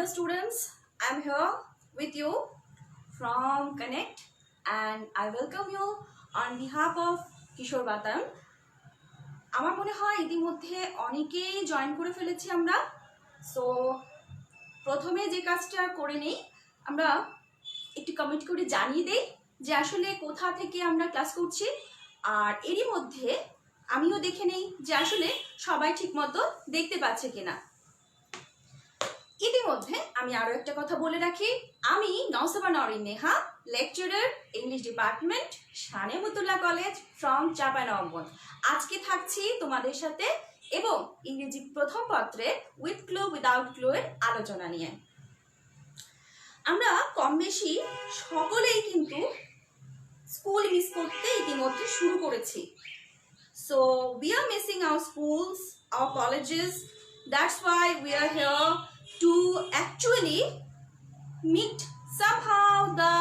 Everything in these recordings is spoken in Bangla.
students, I'm here with you from Connect and I welcome you on behalf of Kishore Batam. আমার মনে হয় ইতিমধ্যে অনেকেই জয়েন করে ফেলেছি আমরা। সো প্রথমে যে কাজটা করে নেই, আমরা একটু কমেন্ট করে জানিয়ে দেই যে আসলে কোথা থেকে আমরা ক্লাস করছি, আর এরই মধ্যে আমিও দেখে নেই যে আসলে সবাই ঠিকমতো দেখতে পাচ্ছে কিনা। ইতিমধ্যে আমি আরো একটা কথা বলে রাখি, আমি Nausaba Naureen Neha, lecturer English department, Sanemutullah college from Chapainawabganj. আজকে থাকছি তোমাদের সাথে এবং ইংরেজি প্রথম পত্রে উইথ ক্লু উইদাউট ক্লু এর আলোচনা নিয়ে। আমরা কম বেশি সকলেই কিন্তু স্কুল মিস করতে ইতিমধ্যে শুরু করেছি। So we are missing our schools, our colleges, that's why we are here to actually meet somehow the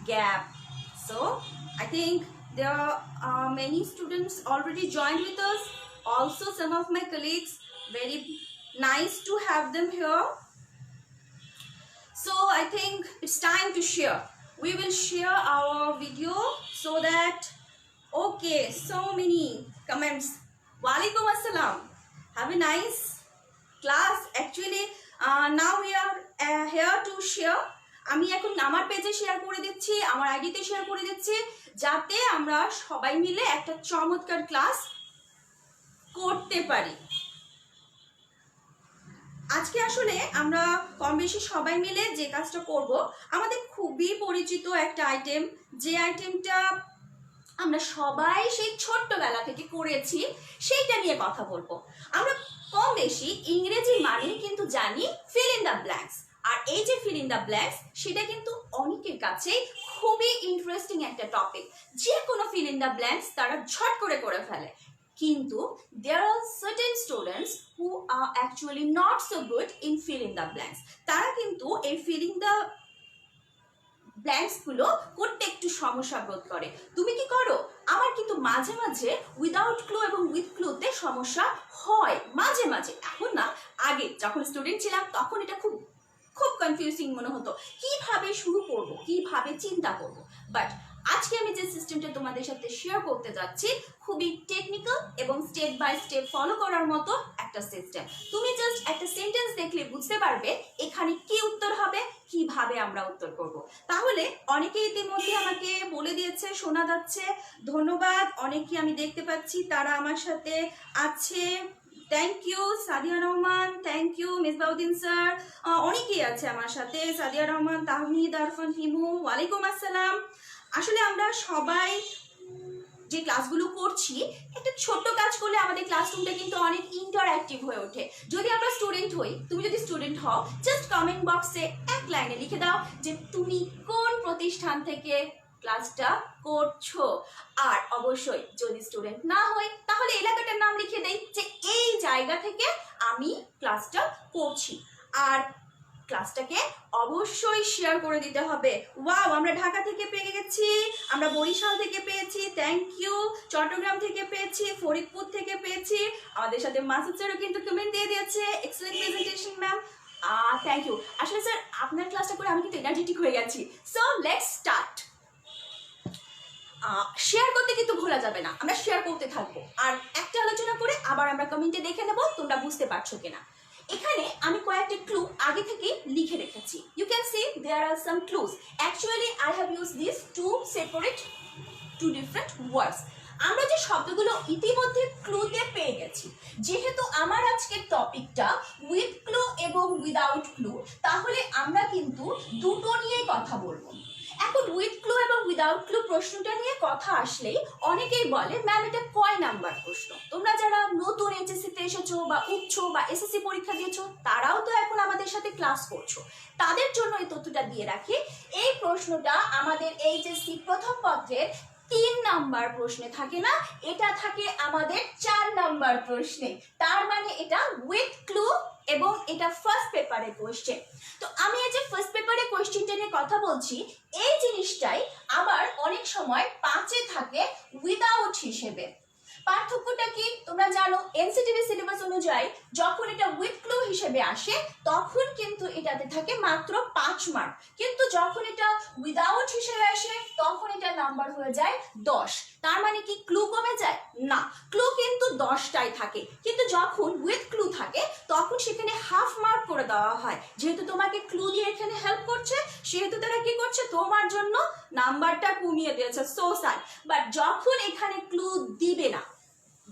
gap. So I think there are many students already joined with us, also some of my colleagues. Very nice to have them here. So I think it's time to share. We will share our video so that, okay, so many comments. Walaikum assalam. Have a nice class. Actually now we are here to share. আমি এখন আমার পেজে শেয়ার করে দিচ্ছি, আমার আইডিতে শেয়ার করে দিচ্ছি, যাতে আমরা সবাই মিলে একটা চমৎকার ক্লাস করতে পারি। আজকে আসলে আমরা কম বেশি সবাই মিলে যে কাজটা করব, আমাদের খুবই পরিচিত একটা আইটেম, যে আইটেমটা আমরা সবাই সেই ছোট্টবেলা থেকে করেছি, সেইটা নিয়ে কথা বলবো। আমরা কম বেশি ইংরেজি মানে কিন্তু জানি ফিল ইন দ্য ব্ল্যাঙ্কস, আর এই যে ফিল ইন দ্য ব্ল্যাঙ্কস সেটা কিন্তু অনেকের কাছেই খুবই ইন্টারেস্টিং একটা টপিক। যে কোনো ফিল ইন দ্য ব্ল্যাঙ্কস তারা ঝট করে ফেলে, কিন্তু there are certain students who are actually not so good in fill in the blanks. তারা কিন্তু এই ফিলিং দ্য ব্ল্যাঙ্কস গুলো করতে একটু সমস্যা বোধ করে। তুমি কি করো? আমার কিন্তু মাঝে মাঝে উইদাউট ক্লু এবং উইথ ক্লুতে সমস্যা হয় মাঝে মাঝে। এখন না, আগে যখন স্টুডেন্ট ছিলাম তখন এটা খুব কনফিউজিং মনে হতো, কিভাবে শুরু করব, কিভাবে চিন্তা করব। বাট আজকে আমি যে সিস্টেমটা তোমাদের সাথে শেয়ার করতে যাচ্ছি খুবই টেকনিক্যাল এবং স্টেপ বাই স্টেপ ফলো করার মতো একটা সিস্টেম। তুমি জাস্ট একটা সেন্টেন্স দেখলে বুঝতে পারবে এখানে কি উত্তর হবে, কিভাবে আমরা উত্তর করব। তাহলে অনেকে ইতিমধ্যে আমাকে বলে দিয়েছে, শোনা যাচ্ছে, ধন্যবাদ। অনেকে আমি দেখতে পাচ্ছি তারা আমার সাথে আছে। Thank you Sadia Rahman, thank you Misbauddin sir, অনেকেই আছে আমার সাথে, সাদিয়া রহমান, তাহমিদ, আরফান, হিমু, ওয়ালাইকুম আসসালাম। আসলে আমরা সবাই যে ক্লাসগুলো করছি, একটা ছোট্ট কাজ করলে আমাদের ক্লাসরুমটা কিন্তু অনেক ইন্টারঅ্যাক্টিভ হয়ে ওঠে। যদি আমরা স্টুডেন্ট হই, তুমি যদি স্টুডেন্ট হও, জাস্ট কমেন্ট বক্সে এক লাইনে লিখে দাও যে তুমি কোন প্রতিষ্ঠান থেকে ক্লাসটা করছো। আর অবশ্যই যদি স্টুডেন্ট না হই তাহলে এলাকাটার নাম লিখে দেই যে এই জায়গা থেকে আমি ক্লাসটা করছি। আর ক্লাসটাকে অবশ্যই শেয়ার করে দিতে হবে। ওয়াও, আমরা ঢাকা থেকে পেয়ে গেছি, আমরা বরিশাল থেকে পেয়েছি, থ্যাংক ইউ, চট্টগ্রাম থেকে পেয়েছি, ফরিদপুর থেকে পেয়েছি, আমাদের সাথে মাসুদ স্যারও কিন্তু কমেন্ট দিয়ে দিয়েছে, excellent presentation ma'am, thank you. আসলে স্যার আপনার ক্লাসটা করে আমি কিন্তু এনার্জেটিক হয়ে গেছি। So let's start. শেয়ার করতে কিন্তু ভোলা যাবে না, আমরা শেয়ার করতে থাকবো, আর একটা আলোচনা করে আবার আমরা কমেন্টে দেখে নেব তোমরা বুঝতে পারছো কিনা। এখানে আমি কয়েকটা ক্লু আগে থেকে লিখে রেখেছি। You can see there are some clues. Actually I have use this to separate two different words. আমরা যে শব্দগুলো ইতিমধ্যে ক্লুতে পেয়ে গেছি, যেহেতু আমার আজকের টপিকটা উইথ ক্লু এবং উইদাউট ক্লু, তাহলে আমরা কিন্তু দুটো নিয়েই কথা বলবো। এখন উইথ ক্লু এবং উইদাউট ক্লু প্রশ্নটা নিয়ে কথা আসলেই অনেকেই বলে ম্যাম এটা কয় নাম্বার প্রশ্ন। তোমরা যারা নতুন এইচএসসিতে এসেছো বা উচ্চ বা এসএসসি পরীক্ষা দিয়েছো তারাও তো এখন আমাদের সাথে ক্লাস করছো, তাদের জন্য এই তথ্যটা দিয়ে রাখি। এই প্রশ্নটা আমাদের এইচএসসি প্রথম পত্রের 3 নাম্বার প্রশ্নে থাকে না, এটা থাকে আমাদের 4 নাম্বার প্রশ্নে। তার মানে এটা উইথ ক্লু এবং এটা ফার্স্ট পেপারের কোশ্চেন। তো আমি এই যে ফার্স্ট পেপারের কোশ্চেনটা নিয়ে কথা বলছি, এই জিনিসটাই আবার অনেক সময় 5-এ থাকে উইদাউট হিসেবে। পার্থক্যটা কি তোমরা জানো, এনসিটিভি সিলেবাস অনুযায়ী যখন এটা উইথ ক্লু হিসেবে আসে তখন কিন্তু এটাতে থাকে মাত্র 5 মার্ক, কিন্তু যখন এটা উইদাউট হিসেবে আসে তখন এটা নাম্বার হয়ে যায় 10। তার মানে কি ক্লু কমে যায়? না, ক্লু কিন্তু 10টাই থাকে, কিন্তু যখন উইথ ক্লু থাকে তখন সেখানে হাফ মার্ক করে দেওয়া হয়। যেহেতু তোমাকে ক্লু দিয়ে এখানে হেল্প করছে সেহেতু তারা কি করছে, তোমার জন্য নাম্বারটা কমিয়ে দিয়েছে, সো স্যাড। বাট যখন এখানে ক্লু দিবে না,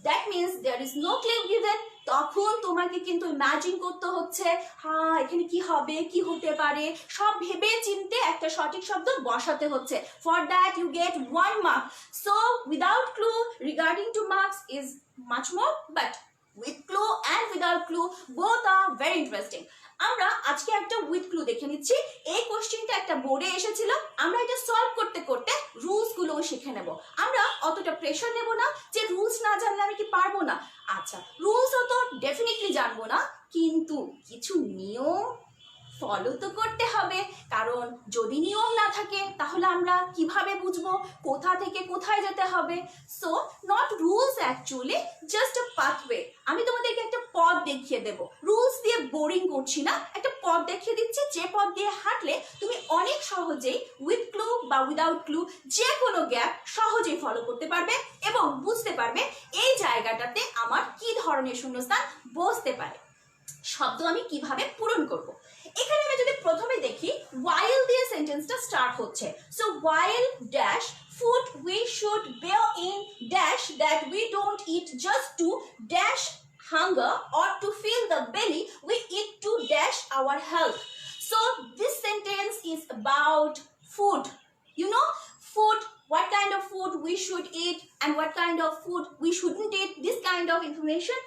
that means there is no clue given, তখন তোমাকে কিন্তু ইমাজিন করতে হচ্ছে, হ্যাঁ এখানে কি হবে, কি হতে পারে, সব ভেবে চিনতে একটা সঠিক শব্দ বসাতে হচ্ছে। For that you get 1 mark. So without clue regarding to marks is much more, but with clue and without clue both are very interesting. আমরা আজকে একটা উইথ ক্লু দেখে নিচ্ছি। এই কোশ্চেনটা একটা বোর্ডে এসেছিল, আমরা এটা সলভ করতে করতে রুলস গুলো শিখে নেব। আমরা অতটা প্রেশার নেব না যে রুলস না জানলে আমি কি পারবো না। আচ্ছা, রুলস তো ডেফিনেটলি জানবো না, কিন্তু কিছু নিয়ম ফলো তো করতে হবে, কারণ যদি নিয়ম না থাকে তাহলে আমরা কিভাবে বুঝবো কোথা থেকে কোথায় যেতে হবে। So not rules actually, just a pathway. আমি তোমাদেরকে একটা পথ দেখিয়ে দেব, রুলস দিয়ে বোরিং করছি না, একটা পথ দেখিয়ে দিচ্ছি যে পথ দিয়ে হাঁটলে তুমি অনেক সহজেই উইথ ক্লু বা উইদাউট ক্লু যে কোনো গ্যাপ সহজেই ফলো করতে পারবে এবং বুঝতে পারবে এই জায়গাটাতে আমার কি ধরনের শূন্যস্থান বসতে পারে, শব্দ আমি কিভাবে পূরণ করব। এখানে আমি যদি প্রথমে দেখি while দিয়ে সেন্টেন্সটা স্টার্ট হচ্ছে। So while dash food we should bear in dash that we don't eat just to dash hunger or to fill the belly, we eat to dash our health. So this sentence is about food. You know, food, what kind of food we should eat and what kind of food we shouldn't eat, this kind of information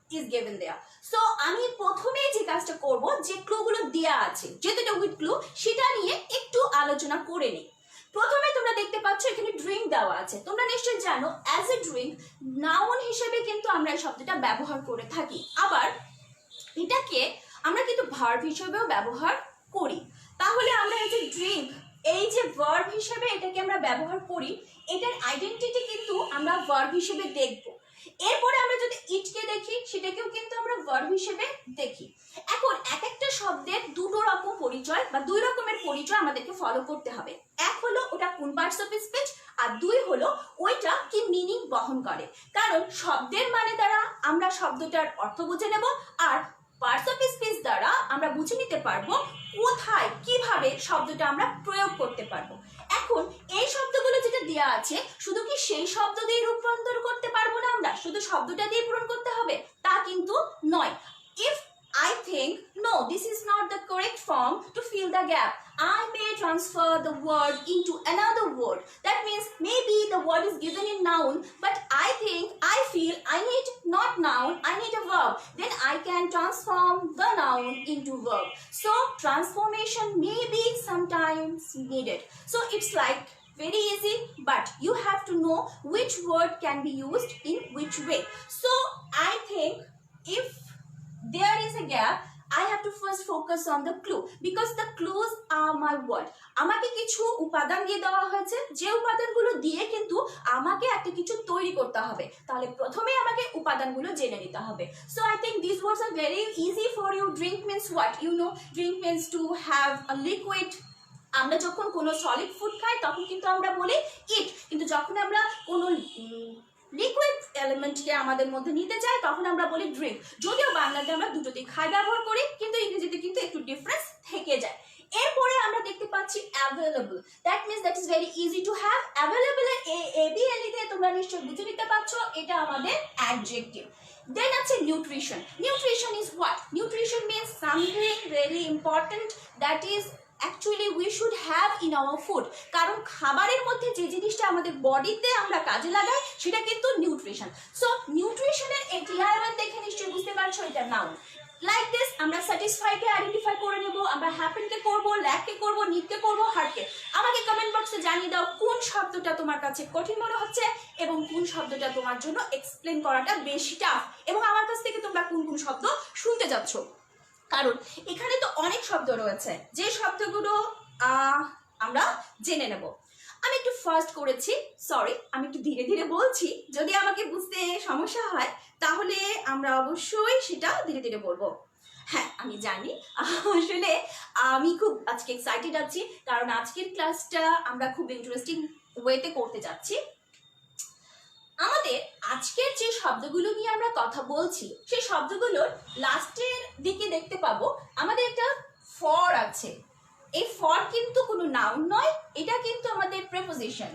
is given there. So আমি প্রথমে যে কাজটা করব, যে ক্লুগুলো দেয়া আছে যেহেতু এটা উইথ ক্লু, সেটা নিয়ে একটু আলোচনা করে নিই। প্রথমে তোমরা দেখতে পাচ্ছ এখানে ড্রিঙ্ক দেওয়া আছে। তোমরা নিশ্চয়ই জানো অ্যাজ এ ড্রিঙ্ক নাউন হিসেবে কিন্তু আমরা এই শব্দটা ব্যবহার করে থাকি, আবার এটাকে আমরা কিন্তু ভার্ব হিসেবেও ব্যবহার করি। তাহলে আমরা এই যে ড্রিঙ্ক, এই যে ভার্ব হিসেবে এটাকে আমরা ব্যবহার করি, এটার আইডেন্টিটি কিন্তু আমরা ভার্ব হিসেবে দেখব। এরপরে আমরা যদি ইটকে দেখি সেটাকেও কিন্তু আমরা ভার্ব হিসেবে দেখি। এখন এক একটা শব্দের দুটো রকম পরিচয় বা দুই রকমের পরিচয় আমাদেরকে ফলো করতে হবে। এক হলো ওটা কোন পার্টস অফ স্পিচ, আর দুই হলো ওইটা কি মিনিং বহন করে। কারণ শব্দের মানে দ্বারা আমরা শব্দটার অর্থ বুঝে নেব, আর পার্টস অফ স্পিচ দ্বারা আমরা বুঝে নিতে পারবো কোথায় কিভাবে শব্দটা আমরা প্রয়োগ করতে পারবো। এখন এই শব্দগুলো যেটা দেওয়া আছে শুধু কি সেই শব্দ দিয়ে রূপান্তর করতে পারবো না, আমরা শুধু শব্দটা দিয়ে পূরণ করতে হবে তা কিন্তু নয়। If I think no, this is not the correct form to fill the gap, I may transfer the word into another word. That means maybe the word is given in noun, but I think, I feel I need not noun, I need a verb. Then I can transform the noun into verb. So transformation may be sometimes needed. So it's like very easy, but you have to know which word can be used in which way. So I think if there is a gap, I have to first focus on the clue because the clues are my word. আমাকে কিছু উপাদান দিয়ে দেওয়া হয়েছে, যে উপাদানগুলো দিয়ে কিন্তু আমাকে একটা কিছু তৈরি করতে হবে, তাহলে প্রথমে আমাকে উপাদানগুলো জেনে নিতে হবে। So I think these words are very easy for you. Drink means what? You know, drink means to have a liquid. আমরা যখন কোনো সলিড ফুড খাই তখন কিন্তু আমরা বলি ইট, কিন্তু যখন আমরা কোনো লিকুইড এলিমেন্টকে আমাদের মধ্যে নিতে চাই তখন আমরা বলি ড্রিঙ্ক। যদিও বাংলাতে আমরা দুটোতেই খাই ব্যবহার করি, কিন্তু ইংরেজিতে কিন্তু একটু ডিফারেন্স থেকে যায়। এরপরে আমরা দেখতে পাচ্ছি available, that means that is very easy to have. Available এর এবিএল তে তোমরা নিশ্চয়ই বুঝে নিতে পারছো, এটা আমাদের অ্যাডজেক্টিভ। Then আছে nutrition. Nutrition is what? Nutrition means something very important that is actually we should have in our food. কারণ খাবারের মধ্যে যে জিনিসটা আমাদের বডিতে আমরা কাজে লাগাই সেটা কিন্তু নিউট্রিশন। সো নিউট্রিশনের এটিআইএন দেখে নিশ্চয়ই বুঝতে পারছো এটা নাউন। লাইক দিস আমরা স্যাটিসফাইকে আইডেন্টিফাই করে নেব, আমরা হ্যাপেনকে করব, ল্যাককে করব, নিডকে করব, হার্টকে। আমাকে কমেন্ট বক্সে জানিয়ে দাও কোন শব্দটা তোমার কাছে কঠিন মনে হচ্ছে এবং কোন শব্দটা তোমার জন্য এক্সপ্লেন করাটা বেশি টাফ, এবং আমার কাছ থেকে তোমরা কোন কোন শব্দ শুনতে যাচ্ছ। কারণ এখানে তো অনেক শব্দ রয়েছে যে শব্দগুলো আমরা জেনে নেব। আমি একটু ফাস্ট করেছি, সরি, আমি একটু ধীরে ধীরে বলছি। যদি আমাকে বুঝতে সমস্যা হয় তাহলে আমরা অবশ্যই সেটা ধীরে ধীরে বলবো। হ্যাঁ, আমি জানি আসলে আমি খুব আজকে এক্সাইটেড আছি, কারণ আজকের ক্লাসটা আমরা খুব ইন্টারেস্টিং ওয়েতে করতে যাচ্ছি। আমাদের আজকের যে শব্দগুলো নিয়ে আমরা কথা বলছি সেই শব্দগুলোর লাস্টের দিকে দেখতে পাবো আমাদের একটা ফর আছে। এই ফর কিন্তু কোনো নাউন নয়, এটা কিন্তু আমাদের প্রেপোজিশন।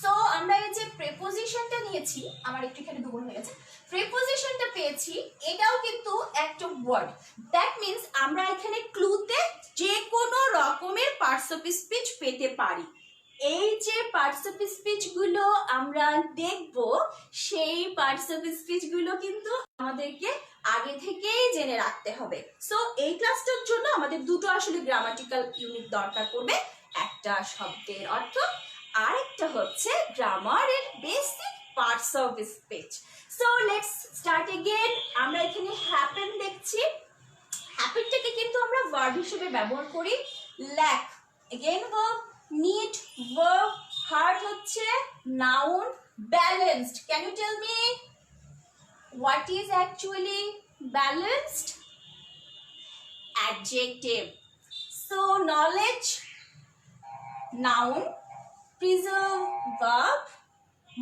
সো আমরা এই যে প্রেপোজিশনটা নিয়েছি, আমার একটু এখানে দুগুণ হয়ে গেছে, প্রেপোজিশনটা পেয়েছি, এটাও কিন্তু একটা ওয়ার্ড। দ্যাট মিনস আমরা এখানে ক্লুতে যে কোনো রকমের পার্টস অফ স্পিচ পেতে পারি। এই যে পার্টস অফ স্পিচ গুলো আমরা দেখব, সেই পার্টস অফ স্পিচ গুলো কিন্তু আমাদেরকে আগে থেকেই জেনে রাখতে হবে। সো এই ক্লাসটার জন্য আমাদের দুটো আসলে গ্রামাটিক্যাল ইউনিট দরকার পড়বে, একটা শব্দের অর্থ আর একটা হচ্ছে গ্রামারের basic parts of speech. So let's start again. আমরা এখানে হ্যাপেন দেখছি, হ্যাপেনটাকে কিন্তু আমরা ভার্ব হিসেবে ব্যবহার করি। Lack again verb, need verb, heart হচ্ছে noun, balanced, can you tell me what is actually balanced? Adjective. So knowledge noun, preserve verb,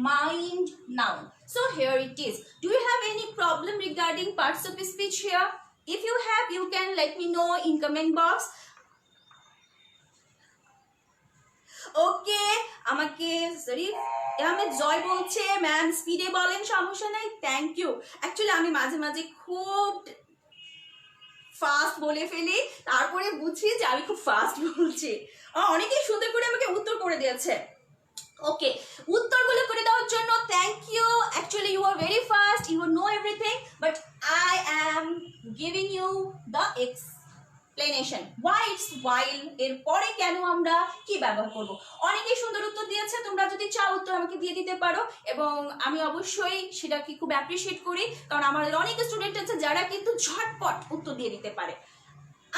mind noun. So here it is. Do you have any problem regarding parts of speech here? If you have, you can let me know in comment box. ওকে, আমাকে সরি আমি জয় বলছে ম্যাম স্পিডে বলেন, সমস্যা নাই, থ্যাংক ইউ। অ্যাকচুয়ালি আমি মাঝে মাঝে খুব ফাস্ট বলে ফেলি, তারপরে বুঝি যে আমি খুব ফাস্ট বলছি। অনেকেই সুন্দর করে আমাকে উত্তর করে দিয়েছে। ওকে, উত্তরগুলো করে দেওয়ার জন্য thank you. Actually you are very fast, you know everything, but I am giving you the explanation why it's while এর পরে কেন আমরা কি ব্যবহার করব। অনেকেই সুন্দর উত্তর দিয়েছে, তোমরা যদি চাও উত্তর আমাকে দিয়ে দিতে পারো এবং আমি অবশ্যই সেটাকে খুব অ্যাপ্রিশিয়েট করি, কারণ আমাদের অনেক স্টুডেন্ট আছে যারা কিন্তু ঝটপট উত্তর দিয়ে দিতে পারে।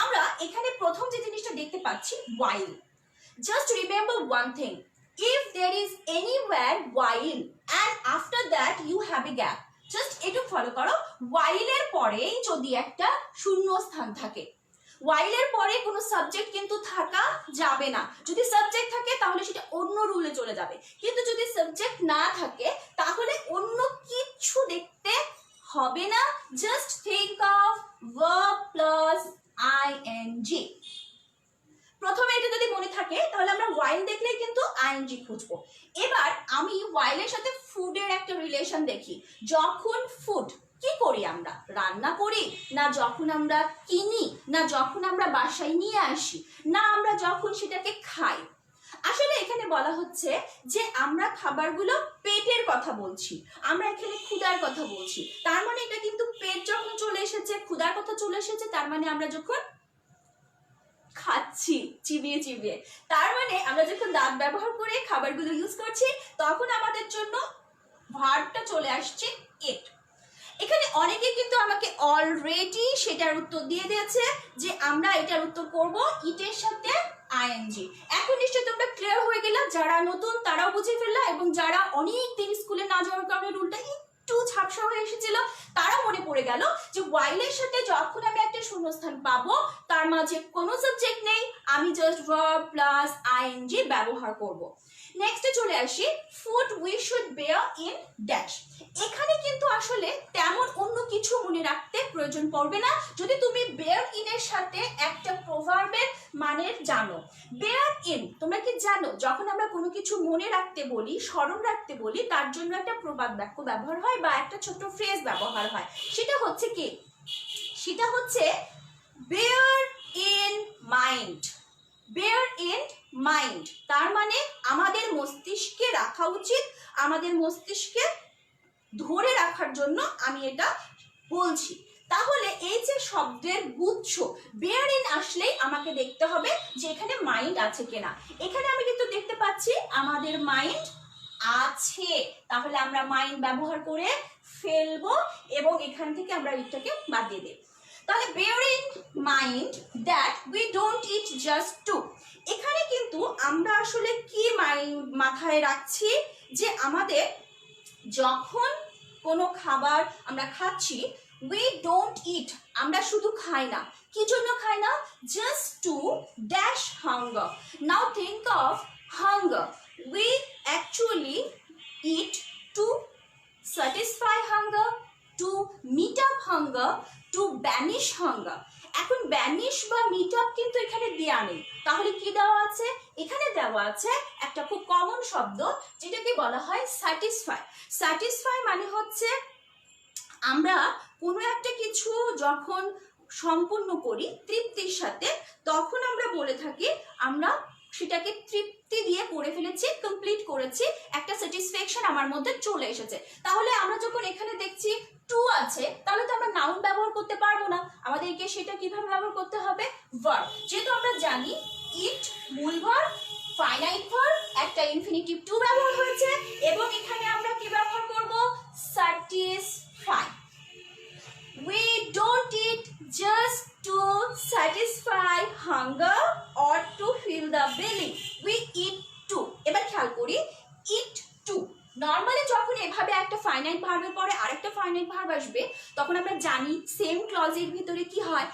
আমরা এখানে প্রথম যে জিনিসটা দেখতে পাচ্ছি while, just remember one thing, if there is anywhere while and after that you have a gap, just একটু ফলো করো, while এর পরেই যদি একটা শূন্য স্থান থাকে, while এর পরে কোনো সাবজেক্ট কিন্তু থাকা যাবে না। যদি সাবজেক্ট থাকে তাহলে সেটা অন্য রুলে চলে যাবে, কিন্তু যদি সাবজেক্ট না থাকে তাহলে অন্য কিছু দেখতে হবে না। Just think of verb plus ing। প্রথমে এটা যদি মনে থাকে তাহলে আমরা while দেখলেই কিন্তু ing খুঁজবো। এবার আমি while এর সাথে ফুডের একটা রিলেশন দেখি। যখন ফুড কি করি আমরা, রান্না করি, না যখন আমরা কিনি, না যখন আমরা বাসায় নিয়ে আসি, না আমরা যখন সেটাকে খাই। আসলে এখানে বলা হচ্ছে যে আমরা খাবারগুলো পেটের কথা বলছি, আমরা এখানে ক্ষুধার কথা বলছি। তার মানে এটা কিন্তু পেট যখন চলে এসেছে, ক্ষুধার কথা চলে এসেছে, তার মানে আমরা যখন খাচ্ছি চিবিয়ে চিবিয়ে, তার মানে আমরা যখন দাঁত ব্যবহার করে খাবারগুলো ইউজ করছি, তখন আমাদের জন্য ভার্বটা চলে আসছে ইট। এখানে অনেকে কিন্তু আমাকে অলরেডি সেটার উত্তর দিয়ে দিয়েছে যে আমরা এটার উত্তর করব ইটের সাথে আইএনজি। এখন নিশ্চয়ই তোমরা ক্লিয়ার হয়ে গেলা, যারা নতুন তারাও বুঝে ফেললা, এবং যারা অনেক দিন স্কুলে না যাওয়ার কারণে রুলটা একটু ঝাপসা হয়ে এসেছিল তারা মনে পড়ে গেল যে while এর সাথে যখন আমি একটা শূন্যস্থান পাবো, তার মাঝে কোনো সাবজেক্ট নেই, আমি জাস্ট verb প্লাস আইএনজি ব্যবহার করব। নেক্সটে চলে আসি, food we should bear in dash. এখানে কিন্তু আসলে তেমন অন্য কিছু মনে রাখতে প্রয়োজন পড়বে না, যদি তুমি বেয়ার ইন এর সাথে একটা প্রভার্বের মানে জানো। বেয়ার ইন, তোমরা কি জানো যখন আমরা কোনো কিছু মনে রাখতে বলি, স্মরণ রাখতে বলি, তার জন্য একটা প্রবাদ বাক্য ব্যবহার হয় বা একটা ছোট্ট ফ্রেজ ব্যবহার হয়। সেটা হচ্ছে কি, সেটা হচ্ছে bear in mind. Bear in mind তার মানে আমাদের মস্তিষ্কে রাখা উচিত, আমাদের মস্তিষ্কে ধরে রাখার জন্য আমি এটা বলছি। তাহলে এই যে শব্দের গুচ্ছ, বেয়ার ইন আসলেই আমাকে দেখতে হবে যে এখানে মাইন্ড আছে কিনা। এখানে আমি কিন্তু দেখতে পাচ্ছি আমাদের মাইন্ড আছে, তাহলে আমরা মাইন্ড ব্যবহার করে ফেলবো এবং এখান থেকে আমরা এটাকে বাদ দিয়ে দেব। তাহলে bear in mind that we don't eat just to, এখানে কিন্তু আমরা আসলে কি মাথায় রাখছি যে আমাদের যখন কোনো খাবার আমরা খাচ্ছি, we don't eat, আমরা শুধু খাই না, কি জন্য খাই না, just to dash hunger. Now think of hunger. We actually eat to satisfy hunger, to meet up hunger, to banish hunger. এখন ব্যানিশ বা মিট আপ কিন্তু এখানে দেওয়া নেই, তাহলে কি দেওয়া আছে, এখানে দেওয়া আছে একটা খুব কমন শব্দ যেটাকে বলা হয় স্যাটিসফাই। স্যাটিসফাই মানে হচ্ছে আমরা কোনো একটা কিছু যখন সম্পূর্ণ করি তৃপ্তির সাথে, তখন আমরা বলে থাকি আমরা সেটাকে তৃপ্তি দিয়ে করে ফেলেছি, কমপ্লিট করেছি, একটা স্যাটিসফ্যাকশন আমার মধ্যে চলে এসেছে। তাহলে আমরা যখন এখানে দেখছি টু আছে, তাহলে তো আমরা নাউন ব্যবহার করতে পারবো না, আমাদেরকে সেটা কিভাবে ব্যবহার করতে হবে, ভার্ব। যেহেতু আমরা জানি ইট মূল ভার্ব, ফাইনাইট ভার্ব, একটা ইনফিনিটিভ টু ব্যবহার হয়েছে, এবং এখানে আমরা কি ব্যবহার করব, satisfy. We don't eat just to satisfy hunger or to fill the belly. We eat to. এবার খেয়াল করি eat to। নর্মালি যখন এভাবে একটা ফাইনাইট ভার্বের পরে আরেকটা ফাইনাইট ভার্ব আসবে, তখন আমরা জানি সেম ক্লজের ভিতরে কি হয়,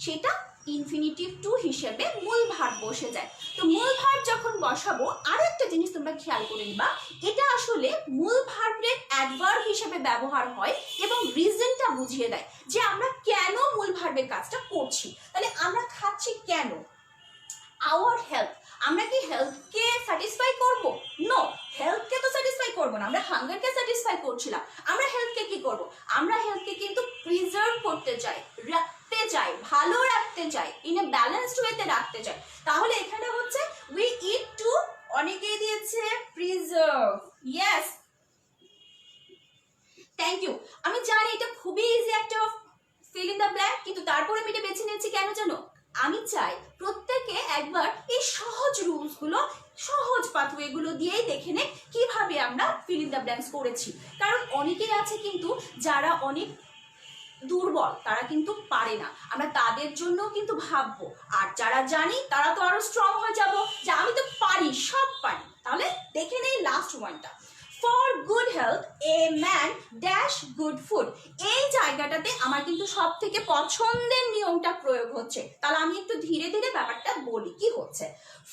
সেটা ইনফিনিটিভ টু হিসেবে মূল ভার্ব বসে যায়। তো মূল ভার্ব যখন বসাবো, আরো একটা জিনিস তোমরা খেয়াল করে নিবা, এটা আসলে মূল ভার্বের অ্যাডভার্ব হিসেবে ব্যবহার হয় এবং রিজনটা বুঝিয়ে দেয় যে আমরা কেন মূল ভার্বের কাজটা করছি। তাহলে আমরা খাচ্ছি কেন, আওয়ার হেলথ, আমরা কি হেলথকে স্যাটিসফাই করব, নো, হেলথকে তো স্যাটিসফাই করব না, আমরা হাঙ্গারকে স্যাটিসফাই করছিলাম। আমরা হেলথকে কি করব, আমরা হেলথকে কিন্তু প্রিজার্ভ করতে চাই, রাখতে চাই, ভালো রাখতে চাই, ইন এ ব্যালেন্সড ওয়েতে রাখতে চাই। তাহলে এখানে হচ্ছে উই ইট টু, অনেকেই দিয়েছে প্রিজার্ভ, ইয়েস, থ্যাংক ইউ। আমি জানি এটা খুবই ইজি একটা ফিল ইন দ্য ব্ল্যাঙ্ক, কিন্তু তারপরে আমি এটা বেছে নিয়েছি কেন জানো, আমি চাই প্রত্যেকে একবার এই সহজ রুলস গুলো, সহজ পাথওয়ে গুলো দিয়েই দেখে নে কিভাবে আমরা ফিল ইন দ্য ব্ল্যাঙ্কস করেছি। কারণ অনেকেই আছে কিন্তু যারা অনেক দুর্বল, তারা কিন্তু পারে না, আমরা তাদের জন্য কিন্তু ভাববো, আর যারা জানি তারা তো আরো স্ট্রং হয়ে যাব যে আমি তো পারি, সব পারি। তাহলে দেখে নেই লাস্ট ওয়ানটা, for good health a man dash good food. এই জায়গাটাতে আমার কিন্তু সব থেকে পছন্দের নিয়মটা প্রয়োগ হচ্ছে, তাহলে আমি একটু ধীরে ধীরে ব্যাপারটা বলি কি হচ্ছে।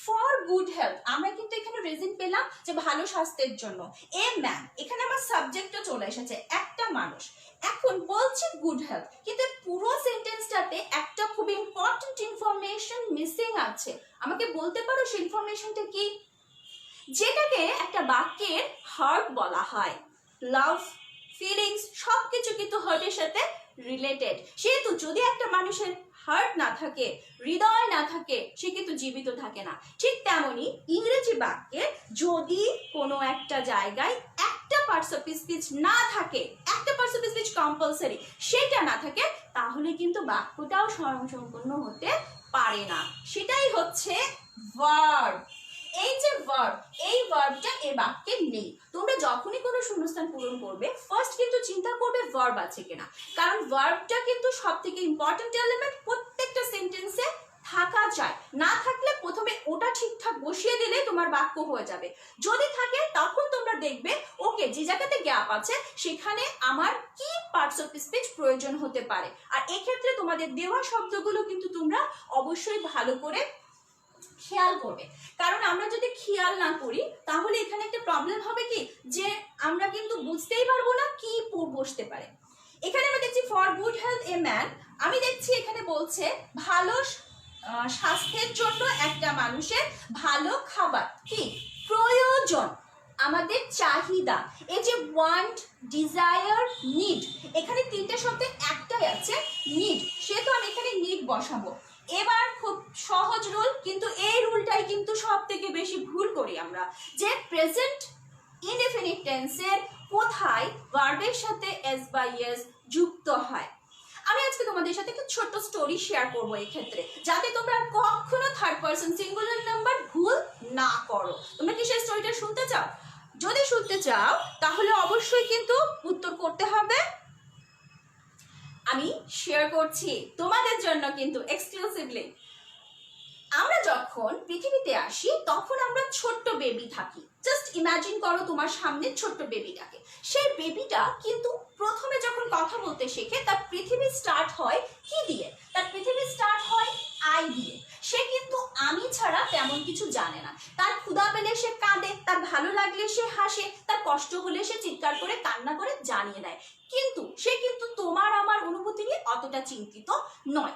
ফর গুড হেলথ, আমরা কিন্তু এখানে রিজন পেলাম যে ভালো স্বাস্থ্যের জন্য, এ ম্যান, এখানে আমার সাবজেক্টও চলে এসেছে, একটা মানুষ। এখন বলছি গুড হেলথ, কিন্তু পুরো সেন্টেন্সটাতে একটা খুব ইম্পর্টেন্ট ইনফরমেশন মিসিং আছে, আমাকে বলতে পারো সেই ইনফরমেশনটা কি, যেটাকে একটা বাক্যের হার্ট বলা হয়। লাভ, ফিলিংস সবকিছু কিন্তু হার্টের সাথে রিলেটেড। সেহেতু যদি একটা মানুষের হার্ট না থাকে, হৃদয় না থাকে, সে কিন্তু জীবিত থাকে না। ঠিক তেমনি ইংরেজি বাক্যে যদি কোনো একটা জায়গায় একটা পার্টস অফ স্পিচ না থাকে, একটা পার্টস অফ স্পিচ কম্পালসারি, সেটা না থাকে, তাহলে কিন্তু বাক্যটাও স্বয়ংসম্পূর্ণ হতে পারে না। সেটাই হচ্ছে ভার্ব। এই যে ভার্ব, এই ভার্বটা এই বাক্যে নেই। তোমরা যখনই কোনো শূন্যস্থান পূরণ করবে, ফার্স্ট কিন্তু চিন্তা করবে ভার্ব আছে কিনা, কারণ ভার্বটা কিন্তু সবথেকে ইম্পর্টেন্ট এলিমেন্ট, প্রত্যেকটা সেন্টেন্সে থাকা চাই। না থাকলে প্রথমে ওটা ঠিকঠাক বসিয়ে দিলে তোমার বাক্য হয়ে যাবে। যদি থাকে তখন তোমরা দেখবে ওকে যে জায়গাতে গ্যাপ আছে সেখানে আমার কি পার্টস অফ স্পিচ প্রয়োজন হতে পারে। আর এক্ষেত্রে তোমাদের দেওয়া শব্দগুলো কিন্তু তোমরা অবশ্যই ভালো করে খেয়াল করবে, কারণ আমরা যদি খেয়াল না করি তাহলে এখানে একটা প্রবলেম হবে কি, যে আমরা কিন্তু বুঝতেই পারবো না কি বসতে পারে। এখানে আমরা দেখছি for good health a man, আমি দেখছি এখানে বলছে ভালো স্বাস্থ্যের জন্য একটা মানুষের ভালো খাবার কি প্রয়োজন, আমাদের চাহিদা, এই যে ওয়ান্ট, ডিজায়ার, নিড, এখানে তিনটে শব্দের একটাই আছে নিড, সেহেতু আমি এখানে নিড বসাবো। এবার খুব সহজ রুল, কিন্তু এই রুলটাই কিন্তু সব থেকে বেশি ভুল করি আমরা, যে প্রেজেন্ট ইনডেফিনিট টেন্সের কোথায় ভার্বের সাথে এস বা ইয়েস যুক্ত হয়। আমি আজকে তোমাদের সাথে একটা ছোট্ট স্টোরি শেয়ার করবো এই ক্ষেত্রে, যাতে তোমরা কখনো থার্ড পারসন সিঙ্গুলার নাম্বার ভুল না করো। তোমরা কি সেই স্টোরিটা শুনতে চাও? যদি শুনতে চাও তাহলে অবশ্যই কিন্তু উত্তর করতে হবে আমি শেয়ার করছি তোমাদের জন্য কিন্তু এক্সক্লুসিভলি। আমরা যখন পৃথিবীতে আসি তখন আমরা ছোট্ট বেবি থাকি। জাস্ট ইমাজিন করো তোমার সামনে ছোট্ট বেবিটাকে। সেই বেবিটা কিন্তু প্রথমে যখন কথা বলতে শেখে তার পৃথিবী স্টার্ট হয় কি দিয়ে? তার পৃথিবী স্টার্ট হয় আই দিয়ে। সে কিন্তু আমি ছাড়া তেমন কিছু জানে না। তার ক্ষুধা পেলে সে কাঁদে, তার ভালো লাগলে সে হাসে, তার কষ্ট হলে সে চিৎকার করে কান্না করে জানিয়ে দেয়। কিন্তু সে কিন্তু তোমার আমার অনুভূতি নিয়ে অতটা চিন্তিত নয়।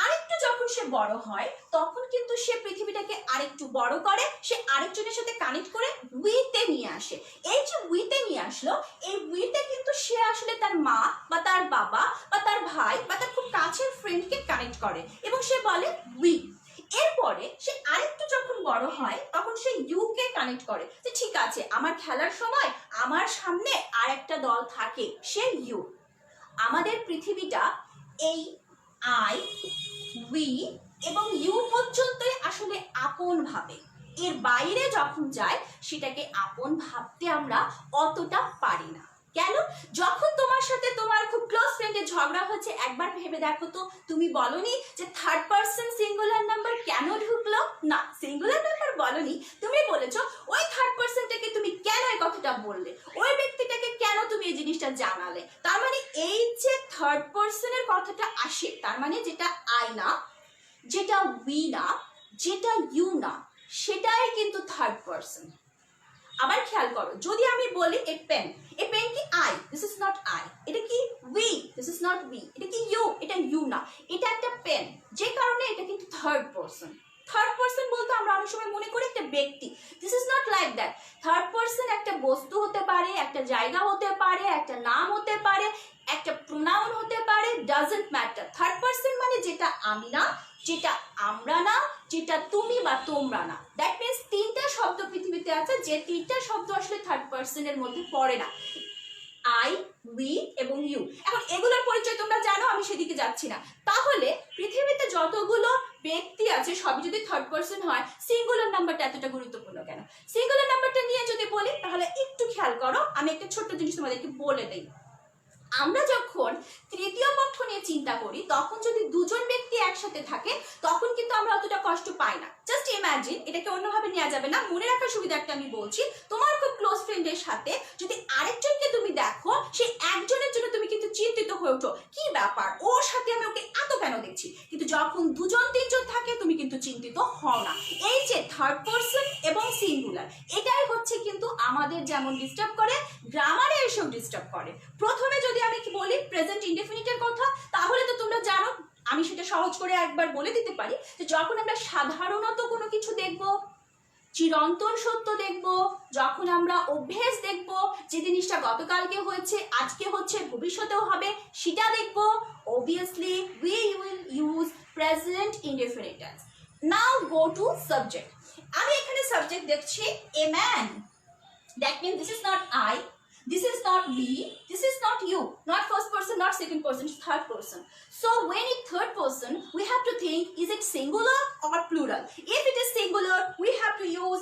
আরেকটু যখন সে বড় হয় তখন কিন্তু সে পৃথিবীটাকে আরেকটু বড় করে, সে আরেকজনের সাথে কানেক্ট করে উইতে নিয়ে আসে। এই যে উইতে নিয়ে আসলো, এই উইতে কিন্তু সে আসলে তার মা বা তার বাবা বা তার ভাই বা তার খুব কাছের ফ্রেন্ডকে কানেক্ট করে এবং সে বলে উই। এরপরে সে আরেকটু যখন বড় হয় তখন সে ইউকে কানেক্ট করে যে ঠিক আছে আমার খেলার সময় আমার সামনে আরেকটা দল থাকে, সে ইউ। আমাদের পৃথিবীটা এই আই, উই এবং ইউ পর্যন্তই আসলে আপন ভাবে। এর বাইরে যখন যায় সেটাকে আপন ভাবতে আমরা অতটা পারি না। কেন? যখন তোমার সাথে তোমার খুব ক্লোজ ফ্রেন্ডের ঝগড়া হচ্ছে, একবার ভেবে দেখো তো তুমি বলনি যে থার্ড পারসন সিঙ্গুলার নাম্বার কেন ঢুকলো? না, সিঙ্গুলার নাম্বার বলনি, তুমি বলেছো ওই থার্ড পারসনটাকে তুমি কেন এই কথাটা বললে, ওই ব্যক্তিটাকে কেন তুমি এই জিনিসটা জানালে। তার মানে এই যে থার্ড পারসনের কথাটা আসে, তার মানে যেটা আই না, যেটা উই না, যেটা ইউ না, সেটাই কিন্তু থার্ড পারসন। আবার খেয়াল করো, যদি আমি বলি এ পেন কি I? This is not I. এটা কি we? This is not we. এটা কি ইউ? এটা ইউ না, এটা একটা পেন। যে কারণে এটা কিন্তু থার্ড পারসন। থার্ড পারসন বলতে আমরা অনেক সময় মনে করি একটা ব্যক্তি। This is not like that. Third person একটা বস্তু হতে পারে, একটা জায়গা হতে পারে, একটা নাম হতে পারে, একটা প্রোনাউন হতে পারে, ডাজন্ট ম্যাটার। থার্ড পারসন মানে যেটা আমি না, যেটা আমরা না, যেটা তুমি বা তোমরা না। দ্যাট মিনস তিনটা শব্দ পৃথিবীতে আছে, যে তিনটা শব্দ আসলে থার্ড পারসনের মধ্যে পড়ে না, আই, উই এবং ইউ। এখন এগুলোর পরিচয় তোমরা জানো, আমি সেদিকে যাচ্ছি না। তাহলে পৃথিবীতে যতগুলো ব্যক্তি আছে সবই যদি থার্ড পারসন হয়, সিঙ্গুলার নাম্বারটা এতটা গুরুত্বপূর্ণ কেন? সিঙ্গুলার নাম্বারটা নিয়ে যদি বলি তাহলে একটু খেয়াল করো, আমি একটা ছোট্ট জিনিস তোমাদেরকে বলে দেই। আমরা যখন তৃতীয় পক্ষ নিয়ে চিন্তা করি তখন যদি দুজন ব্যক্তি একসাথে থাকে তখন কিন্তু আমরা অতটা কষ্ট পাই না। জাস্ট ইমাজিন, এটাকে অন্যভাবে নেওয়া যাবে না, মনে রাখার সুবিধার্থে আমি বলছি। তোমার খুব ক্লোজ ফ্রেন্ডের সাথে যদি আরেকজনকে তুমি দেখো, সেই একজনের জন্য তুমি কিন্তু চিন্তিত হয়ে ওঠো, কি ব্যাপার ওর সাথে আমি ওকে এত কেন দেখছি। কিন্তু যখন দুজন তিনজন থাকে তুমি কিন্তু চিন্তিত হও না। এই যে থার্ড পারসন এবং সিঙ্গুলার, এটাই হচ্ছে কিন্তু আমাদের যেমন ডিস্টার্ব করে, গ্রামারে এসেও ডিস্টার্ব করে। প্রথমে যদি আমি কি বলি প্রেজেন্ট ইনডেফিনিটের কথা, তাহলে তো তোমরা জানো, আমি সেটা সহজ করে একবার বলে দিতে পারি যে যখন আমরা সাধারণত কোনো কিছু দেখব, চিরন্তন সত্য দেখব, যখন আমরা অভ্যেস দেখব, যে জিনিসটা গতকালকে হয়েছে, আজকে হচ্ছে, ভবিষ্যতেও হবে, সেটা দেখব, obviously we will use present indefinite tense. Now go to subject. আমি এখানে সাবজেক্ট দেখছি a man. That means this is not I, this is not me, this is not you, not first person, not second person, it's third person. So when it's third person, we have to think, is it singular or plural? If it is singular, we have to use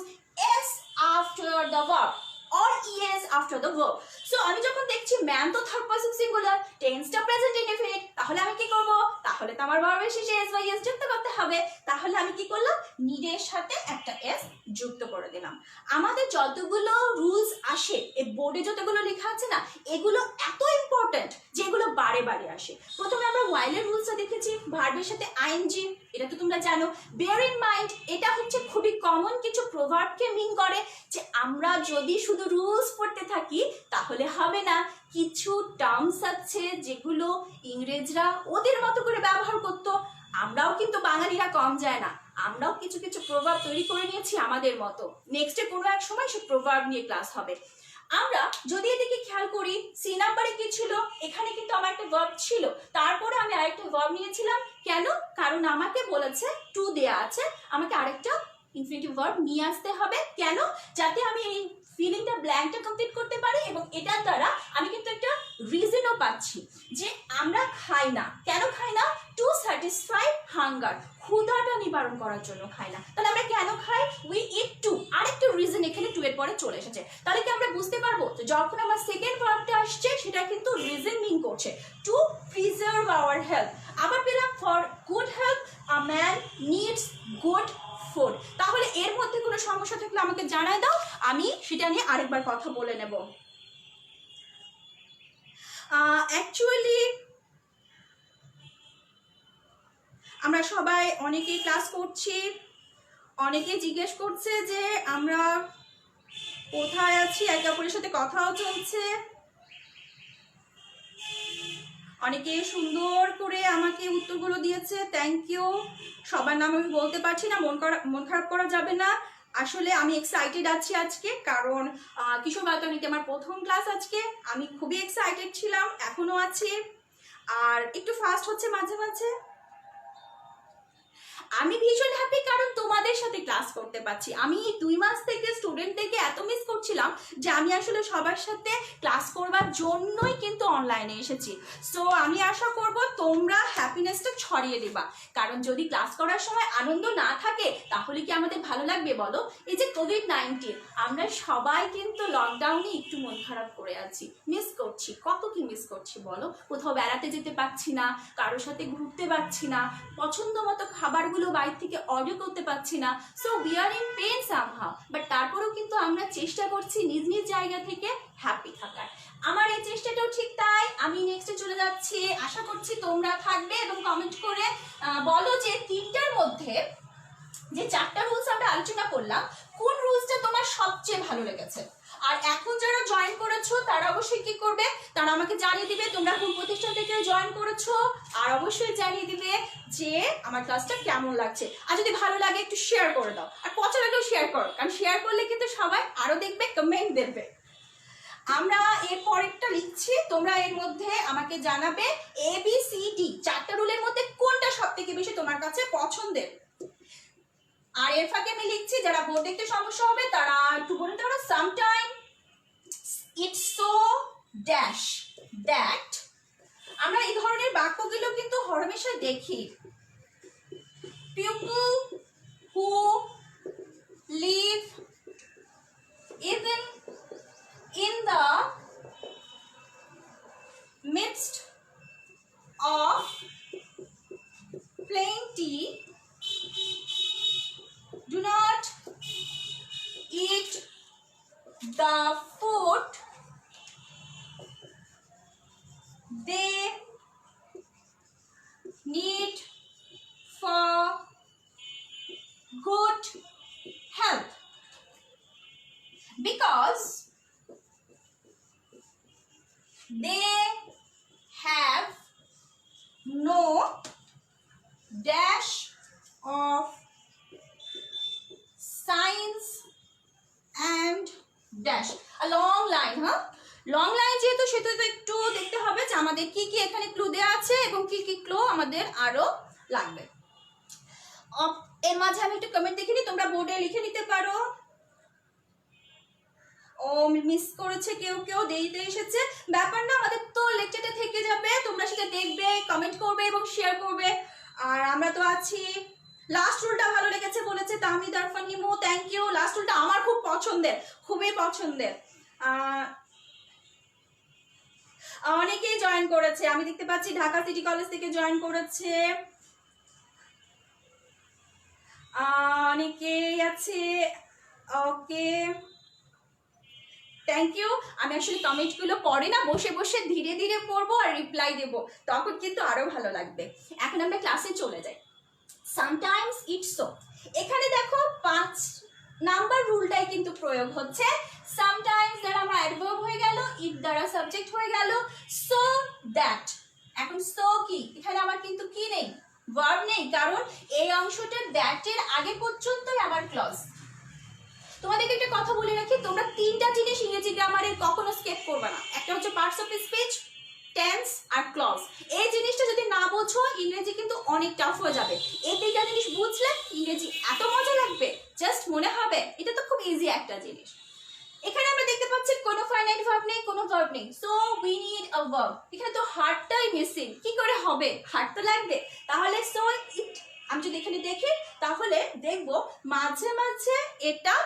s after the verb or es after the verb. So আমি যখন দেখছি ম্যান তো থার্ড পারসন সিঙ্গুলার, টেন্সটা প্রেজেন্ট ইনডেফিনিট, তাহলে আমি কি করব? তাহলে তো আমার ভার্বের শেষে এস বা এস যুক্ত করতে হবে। তাহলে আমি কি করলাম? নিডের সাথে একটা এস যুক্ত করে দিলাম। আমাদের যতগুলো রুলস আসে, এই বোর্ডে যতগুলো লেখা আছে না, এগুলো এত ইম্পর্টেন্ট যে এগুলো বারে বারে আসে। প্রথমে আমরা ওয়াইলের রুলসটা দেখেছি, ভার্বের সাথে আইএনজি, এটা তো তোমরা জানো। বেয়ার ইন মাইন্ড, এটা হচ্ছে খুবই কমন কিছু প্রভার্বকে মিন করে, যে আমরা যদি শুধু রুলস পড়তে থাকি তাহলে হবে না। কিছু টার্মস আছে যেগুলো ইংরেজরা ওদের মতো করে ব্যবহার করতো, আমরাও কিন্তু বাঙালিরা কম যায় না, আমরাও কিছু কিছু প্রভাব তৈরি করে নিয়েছি আমাদের মতো। নেক্সটে কোনো এক সময় সে প্রভাব নিয়ে ক্লাস হবে। আমরা যদি এদিকে খেয়াল করি, সি নাম্বারে কি ছিল? এখানে কিন্তু আমার একটা ভার্ব ছিল, তারপরে আমি আরেকটা ভার্ব নিয়েছিলাম। কেন? কারণ আমাকে বলেছে টু দেয়া আছে, আমাকে আরেকটা ইনফিনিটিভ ভার্ব নিয়ে আসতে হবে। কেন? যাতে আমি এই ফিলিংটা ব্ল্যাঙ্কটা কমপ্লিট করতে পারি, এবং এটার দ্বারা আমি কিন্তু একটা রিজনও পাচ্ছি যে আমরা খাই না। কেন খাই না? টু স্যাটিসফাই হাঙ্গার, ক্ষুধাটা নিবারণ করার জন্য খাই না। তাহলে আমরা কেন খাই? We eat to. আরেকটা রিজন এখানে টু এর পরে চলে এসেছে। তাহলে কি আমরা বুঝতে পারবো যে যখন আমার সেকেন্ড ভার্বটা আসছে সেটা কিন্তু রিজন মিন করছে টু প্রিজার্ভ আওয়ার হেলথ। আবার পেলাম for good health a man needs good food. তাহলে এর মধ্যে কোনো সমস্যা থাকলে আমাকে জানায় দাও, আমি সেটা নিয়ে আরেকবার কথা বলে নেব। অ্যাকচুয়ালি আমরা সবাই অনেকেই ক্লাস করছি, অনেকেই জিজ্ঞেস করছে যে আমরা কোথায় আছি, একে অপরের সাথে কথাও চলছে। অনেকে সুন্দর করে আমাকে উত্তরগুলো দিয়েছে, থ্যাংক ইউ। সবার নাম আমি বলতে পারছি না, মন খারাপ করা যাবে না। আসলে আমি এক্সাইটেড আছি আজকে, কারণ কিশোর বালকানিতে আমার প্রথম ক্লাস আজকে। আমি খুবই এক্সাইটেড ছিলাম, এখনো আছি। আর একটু ফাস্ট হচ্ছে মাঝে মাঝে। আমি ভীষণ হ্যাপি কারণ তোমাদের সাথে ক্লাস করতে পারছি। আমি 2 মাস থেকে স্টুডেন্ট থেকে এত মিস করছিলাম যে আমি আসলে সবার সাথে ক্লাস করবার জন্যই কিন্তু অনলাইনে এসেছি। সো আমি আশা করব তোমরা হ্যাপিনেসটা ছড়িয়ে দিবা, কারণ যদি ক্লাস করার সময় আনন্দ না থাকে তাহলে কি আমাদের ভালো লাগবে বলো? এই যে কোভিড-19, আমরা সবাই কিন্তু লকডাউনে একটু মন খারাপ করে আছি, মিস করছি। কত কি মিস করছি বলো? কোথাও বেড়াতে যেতে পারছি না, কারোর সাথে ঘুরতে পারছি না, পছন্দ মতো খাবারগুলো বাইরে থেকে অর্ডার করতে পারছি না। So we are in pain somehow, but তারপরেও কিন্তু আমরা চেষ্টা করছি নিজ নিজ জায়গা থেকে হ্যাপি থাকার। আমার এই চেষ্টাটাও ঠিক তাই। আমি নেক্সটে চলে যাচ্ছি, আশা করছি তোমরা থাকবে এবং কমেন্ট করে বলো যে 3টার মধ্যে যে 4টা রুলস আমরা আলোচনা করলাম, কোন রুলসটা তোমার সবচেয়ে ভালো লেগেছে। আর এখন যারা জয়েন করেছো তারা অবশ্যই কি করবে, তারা আমাকে জানিয়ে দিবে তোমরা কোন প্রতিষ্ঠান থেকে জয়েন করেছো, আর অবশ্যই জানিয়ে দিবে যে আমার ক্লাসটা কেমন লাগছে। আর যদি ভালো লাগে একটু শেয়ার করে দাও, আর পছন্দ লাগলেও শেয়ার করো, কারণ শেয়ার করলে কিন্তু সবাই আরো দেখবে, কমেন্ট দেবে। আমরা এর পরেরটা লিখছি, তোমরা এর মধ্যে আমাকে জানাবে ABCD 4টা রুলের মধ্যে কোনটা সবথেকে বেশি তোমার কাছে পছন্দের। আর এর ফাঁকে আমি লিখছি যারা বোর্ড দেখতে সমস্যা হবে তারা একটু বলতে পারো sometime it's so dash that. আমরা এই ধরনের বাক্যগুলো কিন্তু হরমেশা দেখি। People who leave even in the midst of plenty do not eat the food they need for good health, because they have no dash of science and dash a long line। Long line যেহেতু সেটা তো একটু দেখতে হবে যে আমাদের কি কি এখানে ক্লু দেওয়া আছে এবং কি কি ক্লু আমাদের আরো লাগবে। এর মাঝে আমি একটু কমেন্ট দেখে নিই, তোমরা বোর্ডে লিখে নিতে পারো। ও মিস করেছে কেউ কেউ, দেরিতে এসেছে, ব্যাপার না, আমাদের তো লেকচারটা থেকে যাবে, তোমরা সেটা দেখবে, কমেন্ট করবে এবং শেয়ার করবে। আর আমরা তো আছি। লাস্ট রুলটা ভালো লেগেছে বলেছে Tahmid Arfan Himu, thank you. Last রুলটা আমার খুব পছন্দের, খুবই পছন্দের। অনেকেই জয়েন করেছে, আমি দেখতে পাচ্ছি ঢাকা সিটি কলেজ থেকে জয়েন করেছে, অনেকেই আছে। ওকে, থ্যাংক ইউ। আমি আসলে কমেন্টগুলো পড়ে না, বসে বসে ধীরে ধীরে পড়বো আর রিপ্লাই দেবো, তখন কিন্তু আরো ভালো লাগবে। এখন আমরা ক্লাসে চলে যাই। সামটাইমস ইটস সো, এখানে দেখো 5 নাম্বার রুলটাই কিন্তু প্রয়োগ হচ্ছে। সামটাইমস দ্বারা আমার অ্যাডভার্ব হয়ে গেল, ইট দ্বারা সাবজেক্ট হয়ে গেল, সো দ্যাট। এখন সো কি, এখানে আমার কিন্তু কি নেই, ভার্ব নেই, কারণ এই অংশটা দ্যাট এর আগে পর্যন্তই আমার ক্লজ। তোমাদেরকে একটা কথা বলে রাখি, তোমরা 3টা জিনিস ইংরেজি গ্রামারে কখনো স্কিপ করবে না। একটা হচ্ছে পার্টস অফ স্পিচ, টেন্স আর ক্লজ। এই জিনিসটা যদি না বোঝো ইংরেজি কিন্তু অনেক টাফ হয়ে যাবে। এই 3টা জিনিস বুঝলে ইংরেজি এত মজা লাগবে, জাস্ট মনে হবে এটা তো খুব ইজি একটা জিনিস। এখানে আমরা দেখতে পাচ্ছি কোনো ফাইনাইট ভার্ব নেই, কোনো ভার্ব নেই, so we need a verb. এখানে তো হার্টটাই মিসিং, কি করে হবে, হার্ট তো লাগবে। তাহলে সো ইট আমি যদি এখানে দেখি তাহলে দেখবো মাঝে মাঝে এটা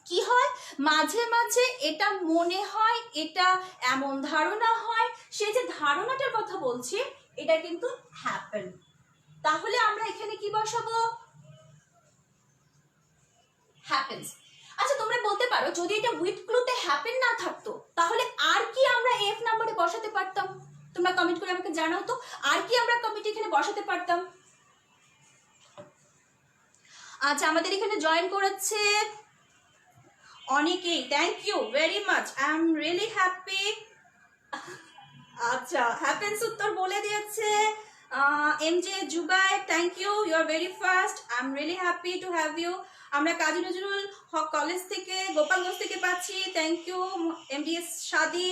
কি হয়, মাঝে মাঝে এটা মনে হয়, এটা এমন ধারণা হয়। সে যে ধারণাটার কথা বলছি এটা কিন্তু হ্যাপেন। তাহলে আমরা এখানে কি বসাবো, হ্যাপেন্স। আচ্ছা তোমরা বলতে পারো যদি এটা উইথ ক্লুতে হ্যাপেন না থাকতো তাহলে আর কি আমরা এফ নাম্বারে বসাতে পারতাম? তোমরা কমেন্ট করে আমাকে জানাও তো, আর কি আমরা কমেন্ট এখানে বসাতে পারতাম? আচ্ছা আমাদের এখানে জয়েন করেছে অনেকেই, thank you very much, I am really happy. আচ্ছা হ্যাপেন্স উত্তর বলে দিয়েছে MJ Zubai, thank you, you are very fast, I am really happy to have you. আমরা কাজী নজরুল হক কলেজ থেকে গোপালগঞ্জ থেকে পাচ্ছি, thank you MDS Shadi,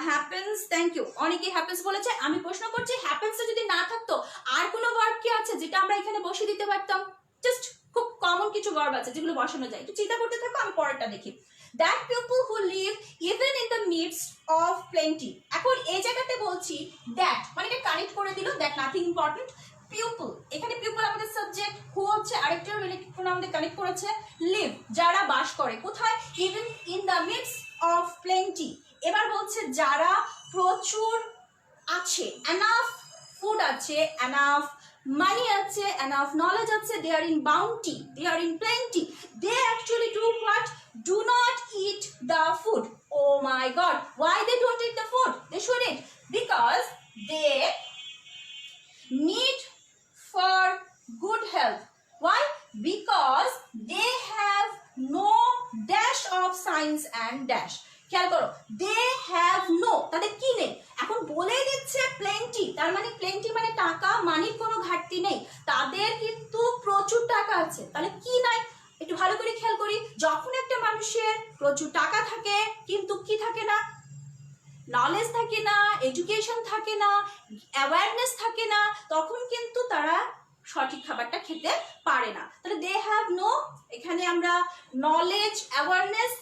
happens, thank you. অনেকেই হ্যাপেন্স বলেছে। আমি প্রশ্ন করছি হ্যাপেন্সটা যদি না থাকতো আর কোনো ভার্ব কি আছে যেটা আমরা এখানে বসিয়ে দিতে পারতাম? জাস্ট খুব কমন কিছু ভার্ব আছে যেগুলো বসানো যায়, একটু চিন্তা করতে থাকো, আমি পরেরটা দেখি। That people who live even in the midst of plenty। এখন এই জায়গাতে বলছি that মানে এটা কানেক্ট করে দিল, that nothing important। পিপল, এখানে পিপল আমাদের সাবজেক্ট, হু হচ্ছে আরেকটা রিলেটেড প্রোনাউন আমাদের কানেক্ট করেছে, লিভ যারা বাস করে কোথায়, even in the midst of plenty. এবার বলছে যারা প্রচুর আছে, এনাফ ফুড আছে, এনাফ মানি আছে, এনাফ নলেজ আছে, they are in bounty, they are in plenty, they actually do what, do not eat the food। Oh my god, why they don't eat the food? They shouldn't, because they need for good health। Why? Because they have no dash of science and dash। খেয়াল করো, they have no, তাদের কি নেই? এখন বলে দিচ্ছে প্লেন্টি, তার মানে প্লেন্টি মানে টাকা, মানির কোনো ঘাটতি নেই, তাদের কিন্তু প্রচুর টাকা আছে। তাহলে কি নাই একটু ভালো করে খেয়াল করি, যখন একটা মানুষের প্রচুর টাকা থাকে কিন্তু কি থাকে না, নলেজ থাকে না, এডুকেশন থাকে না, অ্যাওয়ারনেস থাকে না, তখন কিন্তু তারা সঠিক খাবারটা খেতে পারে না। তাহলে দে হ্যাভ নো, এখানে আমরা নলেজ, অ্যাওয়ারনেস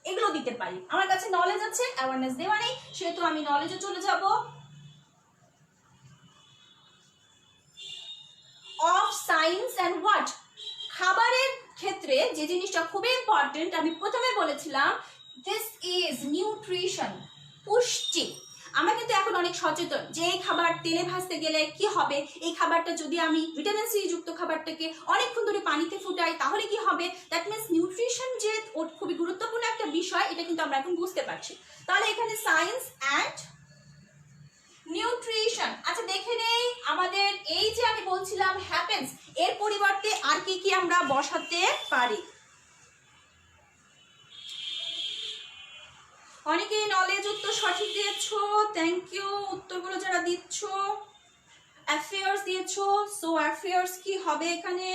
এগুলো দিতে পারি। আমার কাছে নলেজ আছে, অ্যাওয়ারনেস দেওয়া নেই, সেহেতু আমি নলেজে চলে যাব। অফ সায়েন্স অ্যান্ড হোয়াট, খাবারের ক্ষেত্রে যে জিনিসটা খুবই ইম্পর্টেন্ট আমি প্রথমে বলেছিলাম, দিস ইজ নিউট্রিশন, পুষ্টি। আমরা কিন্তু এখন অনেক সচেতন যে এই খাবার তেলে ভাজতে গেলে কি হবে, এই খাবারটা যদি আমি ভিটামিন সি যুক্ত খাবারটাকে অনেকক্ষণ ধরে পানিতে ফুটাই তাহলে কি হবে। দ্যাট মিনস নিউট্রিশন যে খুবই গুরুত্বপূর্ণ একটা বিষয়, এটা কিন্তু আমরা এখন বুঝতে পারছি। তাহলে এখানে সায়েন্স অ্যান্ড নিউট্রিশন। আচ্ছা দেখে নেই আমাদের এই যে আমি বলছিলাম হ্যাপেন্স, এর পরিবর্তে আর কি কি আমরা বসাতে পারি। অনেকেই নলেজ উত্তর সঠিক দিয়েছো, থ্যাংক ইউ। উত্তরগুলো যারা দিচ্ছ, অ্যাফেয়ার্স দিয়েছো, সো অ্যাফেয়ার্স কি হবে এখানে,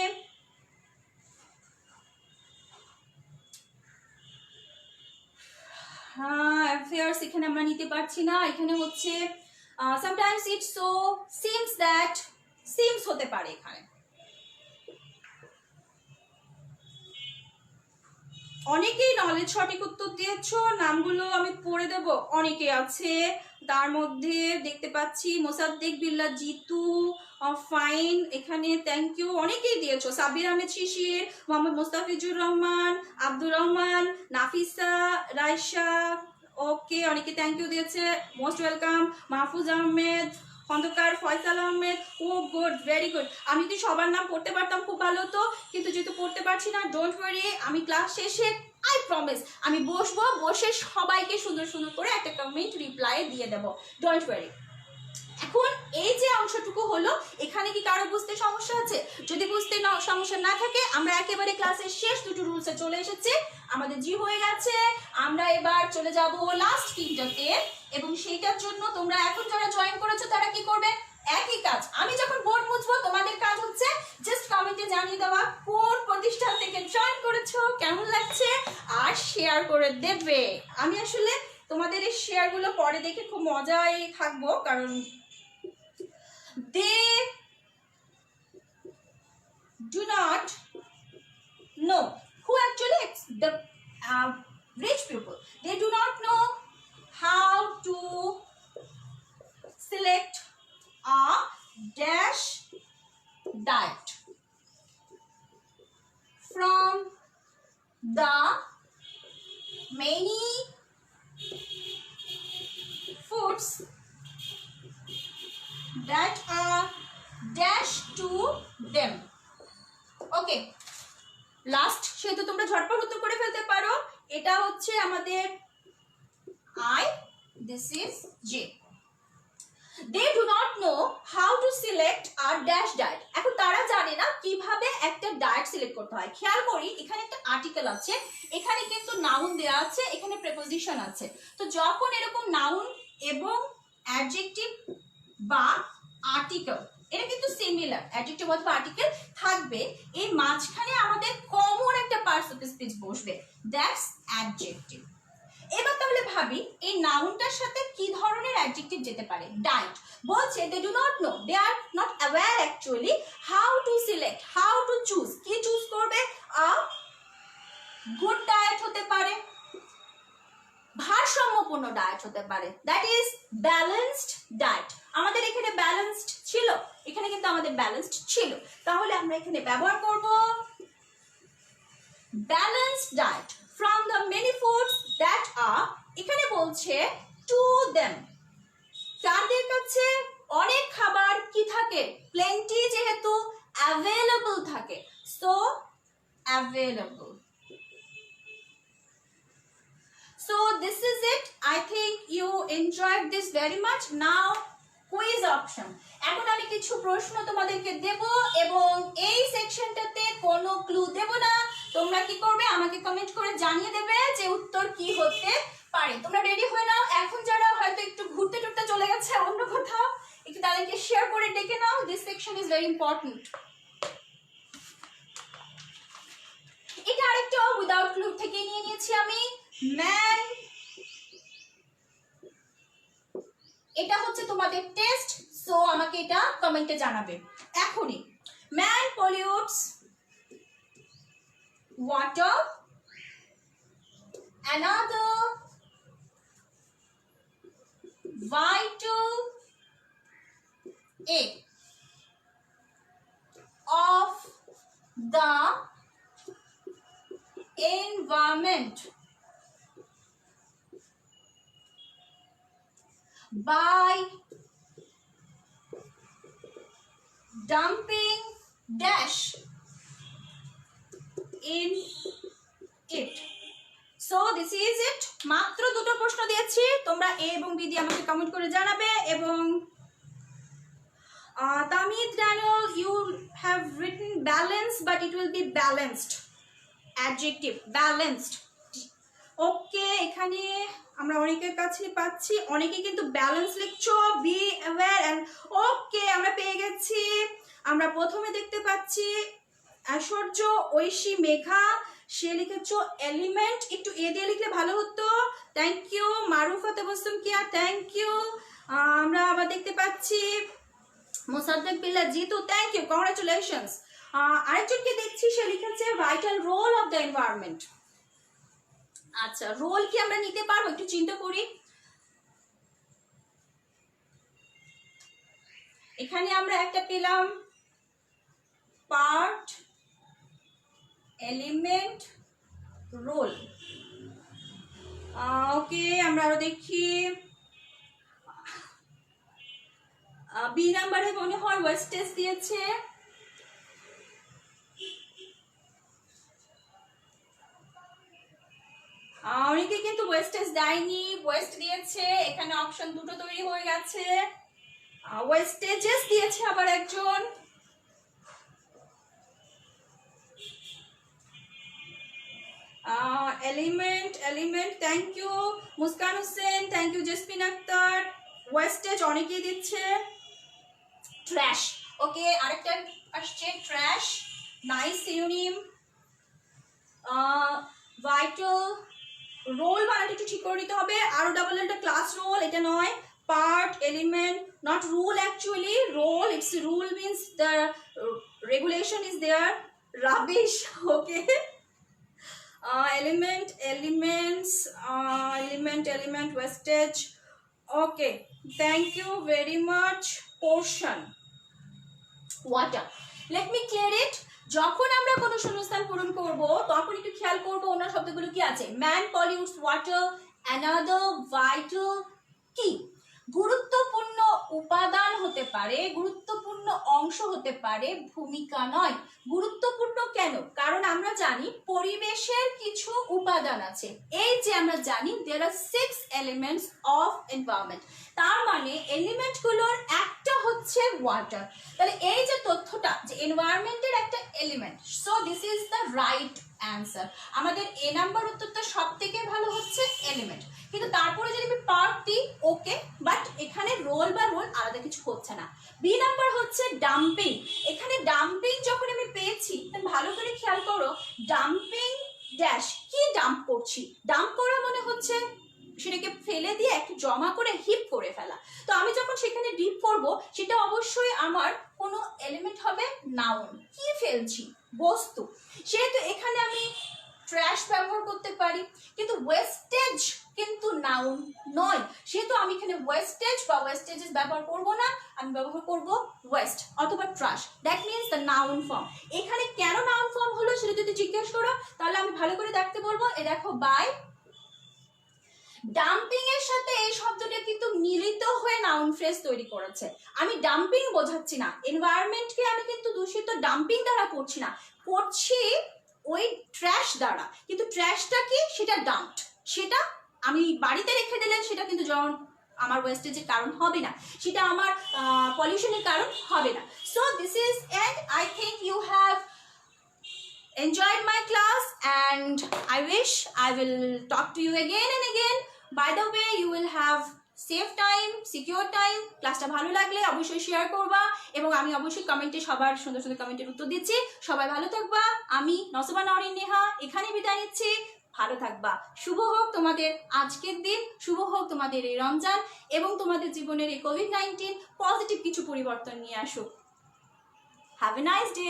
হ্যাঁ অ্যাফেয়ার্স এখানে আমরা নিতে পারছি না, এখানে হচ্ছে sometimes it so seems that, seems হতে পারে এখানে। অনেকেই নলেজ সঠিক উত্তর দিয়েছো, নামগুলো আমি পড়ে দেব। অনেকে আছে তার মধ্যে দেখতে পাচ্ছি মোসাদ্দেক বিল্লাহ, জিতু, ফাইন এখানে, থ্যাংক ইউ। অনেকেই দিয়েছো, সাব্বির আহমেদ শিশির, মোহাম্মদ মুস্তাফিজুর রহমান, আব্দুর রহমান, নাফিসা, রাইসা, ওকে অনেকে থ্যাংক ইউ দিয়েছে, মোস্ট ওয়েলকাম। মাহফুজ আহমেদ, খন্দকার, ফয়সাল আহমেদ, ও গুড, ভেরি গুড। আমি যদি সবার নাম পড়তে পারতাম খুব ভালো হতো, কিন্তু যেহেতু পড়তে পারছি না, ডোন্ট ওয়ারি, আমি ক্লাস শেষে আই প্রমিস আমি বসবো, বসে সবাইকে সুন্দর সুন্দর করে একটা কমেন্ট রিপ্লাই দিয়ে দেবো, ডোন্ট ওয়ারি। এখন এই যে অংশটুকু হলো, এখানে কি কারো বুঝতে সমস্যা আছে? যদি বুঝতে সমস্যা না থাকে, আমরা একেবারে ক্লাসের শেষ দুটো রুলসে চলে এসেছি, আমাদের জি হয়ে গেছে। আমরা এবার চলে যাব লাস্ট তিনটাতে, এবং সেইটার জন্য তোমরা এখন যারা জয়েন করেছো তারা কি করবে, একই কাজ। আমি যখন বোর্ড মুছবো তোমাদের কাজ হচ্ছে জাস্ট কমেন্টে জানিয়ে দেওয়া কোন প্রতিষ্ঠান থেকে জয়েন করেছো, কেমন লাগছে, আর শেয়ার করে দেবে। আমি আসলে তোমাদের এই শেয়ারগুলো পরে দেখে খুব মজায় থাকবো, কারণ they do not know, who actually the rich people, they do not know how to select a dash diet। that are dash to them. Okay, last সেহেতু তোমরা ঝটপট উত্তর করে ফেলতে পারো। এটা হচ্ছে আমাদের I, this is J. They do not know how to select a dash diet. এখন তারা জানে না কিভাবে একটা ডায়েট সিলেক্ট করতে হয়। খেয়াল করি এখানে একটা আর্টিকেল আছে, এখানে কিন্তু নাউন দেয়া আছে, এখানে প্রিপোজিশন আছে। তো যখন এরকম নাউন এবং অ্যাডজেক্টিভ বা আর্টিকেল, এটা কিন্তু সিমিলার, অ্যাডজেক্টিভ অথবা আর্টিকেল থাকবে, এই মাঝখানে আমাদের কমন একটা পার্টস অফ স্পিচ বসবে, দ্যাটস অ্যাডজেক্টিভ। এবার তাহলে ভাবি এই নাউনটার সাথে কি ধরনের অ্যাডজেক্টিভ যেতে পারে। ডায়েট বলছে they do not know, they are not aware actually how to select, how to choose, কি চুজ করবে। আ গুড ডায়েট হতে পারে, ভারসাম্যপূর্ণ ডায়েট হতে পারে, দ্যাট ইজ ব্যালেন্সড ডায়েট। আমাদের এখানে ব্যালেন্সড ছিল, এখানে কিন্তু আমাদের ব্যালেন্সড ছিল, তাহলে আমরা এখানে ব্যবহার করব balanced diet from the many foods that are, এখানে বলছে to them, তাদের কাছে অনেক খাবার কি থাকে, plenty যেহেতু available থাকে, so available. So this is it. I think you enjoyed this very much. Now quiz option. এখন আমি কিছু প্রশ্ন তোমাদেরকে দেব এবং এই সেকশনটাতে কোনো ক্লু দেব না। তোমরা কি করবে, আমাকে কমেন্ট করে জানিয়ে দেবে যে উত্তর কি হতে পারে। তোমরা রেডি হয়ে নাও। এখন যারা হয়তো একটু ঘুরতে টুরতে চলে গেছে অন্য কোথাও, একটু তাদেরকে শেয়ার করে ডেকে নাও। This section is very important. এটা আরেকটা উইদাউট ক্লু থেকে নিয়ে নিয়েছি আমি। ম্যান, এটা হচ্ছে তোমাদের টেস্ট, সো আমাকে এটা কমেন্টে জানাবে এখনই। Man pollutes water, another vital aid of the environment by dumping dash in it. So this is it. মাত্র দুটো প্রশ্ন দিয়েছি, তোমরা এ এবং বি দিয়ে আমাকে কমেন্ট করে জানাবে। এবং তামিদ Daniel, you have written balance but it will be balanced, adjective balanced. ওকে, এখানে আমরা অনেকের কাছে পাচ্ছি, অনেকে কিন্তু ব্যালেন্স লিখছো, বি অ্যাওয়্যার এন্ড ওকে আমরা পেয়ে গেছি। আমরা প্রথমে দেখতে পাচ্ছি ঐশ্বর্য, ঐশী, মেঘা, সে লিখেছো এলিমেন্ট, একটু এ দিয়ে লিখলে ভালো হতো। Thank you. মারুফা তবসুম কিয়া, থ্যাংক ইউ। আমরা আবার দেখতে পাচ্ছি Mosaddek Billah Jitu, thank you, congratulations. আরেকজনকে দেখছি, সে লিখেছে vital role of the environment. আচ্ছা, রোল কি আমরা নিতে পারবো, একটু চিন্তা করি। এখানে আমরা একটা পেলাম পার্ট, এলিমেন্ট, রোল। ওকে, আমরা আরো দেখি। বি নাম্বারে মনে হয় ওয়েস্টেজ দিয়েছে। অনেকে কিন্তু ওয়েস্টেজ দেয়নি, ওয়েস্ট দিয়েছে। এখানে অপশন দুটো তৈরি হয়ে গেছে। ওয়েস্টেজেস দিয়েছে আবার একজন। Element, thank you Muskan Hossain, thank you Jasmine Akter. Wastage অনেকেই দিচ্ছে। ট্র্যাশ, ওকে, আরেকটা আসছে trash, nice synonym. Vital, role বানাটা একটু ঠিক করে নিতে হবে। আরো ডাবল এলটা ক্লাস রোল, এটা নয়। Part, element, not rule actually. Role, it's rule means the regulation is there. Rubbish, okay. Element, wastage. Okay, thank you very much. Portion, water. Let me clear it. যখন আমরা কোনো শূন্যস্থান পূরণ করব তখন একটু খেয়াল করব অন্য শব্দগুলো কি আছে। ম্যান পলিউটস ওয়াটার, অ্যানাদার ভাইটাল কি। গুরুত্বপূর্ণ উপাদান হতে পারে, গুরুত্বপূর্ণ অংশ হতে পারে, ভূমিকা নয়। গুরুত্বপূর্ণ কেন? কারণ আমরা জানি পরিবেশের কিছু উপাদান আছে। এই যে আমরা জানি there are 6 elements of environment, তার মানে এলিমেন্ট গুলোর একটা হচ্ছে ওয়াটার। তাহলে এই যে তথ্যটা যে এনভায়রনমেন্টের একটা element, so this is the right answer. আমাদের এ নাম্বার উত্তরটা সব থেকে ভালো হচ্ছে এলিমেন্ট। কিন্তু তারপরে যদি আমি পার্ট দিই ওকে, বাট এখানে রোল বা রোল আলাদা কিছু হচ্ছে না। বি নাম্বার হচ্ছে ডাম্পিং। এখানে ডাম্পিং যখন আমি পেয়েছি, ভালো করে খেয়াল করো, ডাম্পিং ড্যাশ, কি ডাম্প করছি? ডাম্প করা মানে হচ্ছে সেটাকে ফেলে দিয়ে একটু জমা করে হিপ করে ফেলা। তো আমি যখন সেখানে ডিপ করবো, সেটা অবশ্যই আমার কোনো এলিমেন্ট হবে নাউন। কি ফেলছি? বস্তু। সেহেতু এখানে আমি ট্র্যাশ ব্যবহার করতে পারি, কিন্তু ওয়েস্টেজ কিন্তু নাউন নয়, সেহেতু আমি এখানে ওয়েস্টেজ বা ওয়েস্টেজেস ব্যবহার করব না, আমি ব্যবহার করব ওয়েস্ট অথবা trash. That means the noun form. এখানে কেন নাউন ফর্ম হলো সেটা যদি জিজ্ঞেস করো, তাহলে আমি ভালো করে দেখতে বলবো, এ দেখো বাই ডাম্পিং এর সাথে এই শব্দটা কিন্তু মিলিত হয়ে নাউন ফ্রেজ তৈরি করেছে। আমি ডাম্পিং বোঝাচ্ছি না, এনভায়রনমেন্টকে আমি কিন্তু দূষিত ডাম্পিং দ্বারা করছি না, করছি ওই ট্র্যাশ দ্বারা। কিন্তু ট্র্যাশটা কি? সেটা ডাম্পড, সেটা আমি বাড়িতে রেখে দিলে সেটা কিন্তু যখন আমার ওয়েস্টেজের কারণ হবে না, সেটা আমার পলিউশনের কারণ হবে না। So this is end I think you have enjoyed my class and I wish I will talk to you again and again. By the way, you will have safe time, secure time. ক্লাসটা ভালো লাগলে অবশ্যই শেয়ার করবা, এবং আমি অবশ্যই কমেন্টে সবার সুন্দর সুন্দর কমেন্টের উত্তর দিচ্ছি। সবাই ভালো থাকবা। আমি নসবা নরিন নেহা এখানে বিদায় নিচ্ছি। ভালো থাকবা। শুভ হোক তোমাদের আজকের দিন, শুভ হোক তোমাদের এই রমজান, এবং তোমাদের জীবনের এই কোভিড-19 পজিটিভ কিছু পরিবর্তন নিয়ে আসুক। Have a nice day.